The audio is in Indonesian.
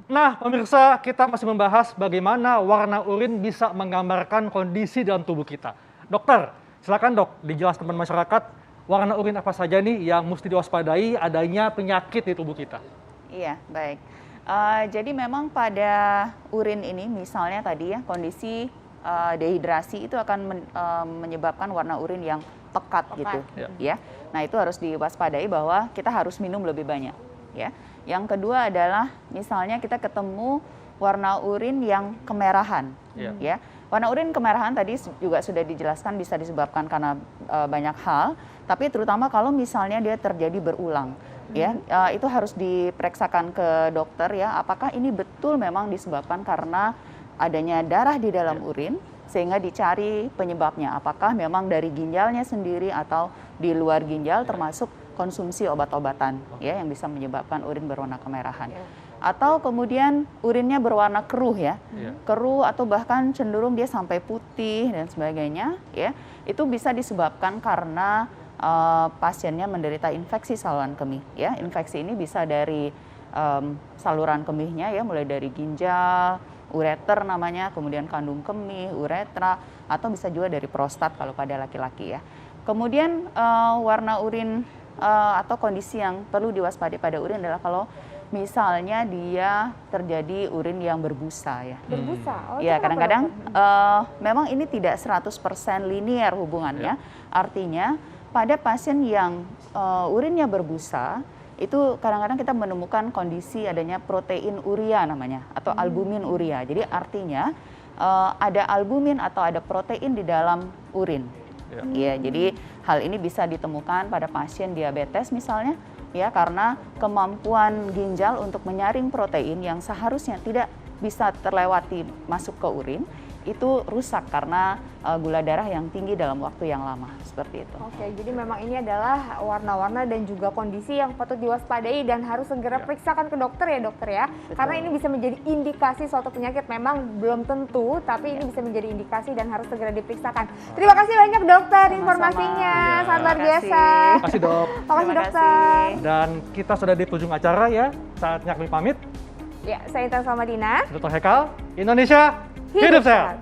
Nah, pemirsa, kita masih membahas bagaimana warna urin bisa menggambarkan kondisi dalam tubuh kita. Dokter, silakan dok, dijelaskan kepada masyarakat warna urin apa saja nih yang mesti diwaspadai adanya penyakit di tubuh kita. Iya, baik. Jadi memang pada urin ini, misalnya tadi ya, kondisi dehidrasi itu akan menyebabkan warna urin yang pekat gitu, ya. Nah itu harus diwaspadai bahwa kita harus minum lebih banyak, ya. Yang kedua adalah misalnya kita ketemu warna urin yang kemerahan, ya. Warna urin kemerahan tadi juga sudah dijelaskan bisa disebabkan karena banyak hal, tapi terutama kalau misalnya dia terjadi berulang, ya, itu harus diperiksakan ke dokter ya. Apakah ini betul memang disebabkan karena adanya darah di dalam urin, sehingga dicari penyebabnya. Apakah memang dari ginjalnya sendiri atau di luar ginjal, termasuk konsumsi obat-obatan ya yang bisa menyebabkan urin berwarna kemerahan. Atau kemudian urinnya berwarna keruh ya, keruh atau bahkan cenderung dia sampai putih dan sebagainya ya. Itu bisa disebabkan karena pasiennya menderita infeksi saluran kemih ya. Infeksi ini bisa dari saluran kemihnya ya, mulai dari ginjal, ureter namanya, kemudian kandung kemih, uretra, atau bisa juga dari prostat kalau pada laki-laki ya. Kemudian warna urin atau kondisi yang perlu diwaspadai pada urin adalah kalau misalnya dia terjadi urin yang berbusa ya. Berbusa? Oh, ya, kadang-kadang memang ini tidak 100% linear hubungannya. Artinya pada pasien yang urinnya berbusa, itu kadang-kadang kita menemukan kondisi adanya protein urea namanya, atau albumin urea. Jadi artinya ada albumin atau ada protein di dalam urin. Ya, jadi hal ini bisa ditemukan pada pasien diabetes misalnya, ya, karena kemampuan ginjal untuk menyaring protein yang seharusnya tidak bisa terlewati masuk ke urin, itu rusak karena gula darah yang tinggi dalam waktu yang lama, seperti itu. Oke, jadi memang ini adalah warna-warna dan juga kondisi yang patut diwaspadai dan harus segera periksakan ke dokter ya dokter ya. Betul. Karena ini bisa menjadi indikasi suatu penyakit, memang belum tentu, tapi ini bisa menjadi indikasi dan harus segera diperiksakan. Terima kasih banyak dokter informasinya, sangat luar biasa. Terima kasih dok. Terima kasih dokter. Dan kita sudah di ujung acara ya, saatnya kami pamit. Ya, saya Intan Salmadina. Dr. Hekal, Indonesia hidup sehat.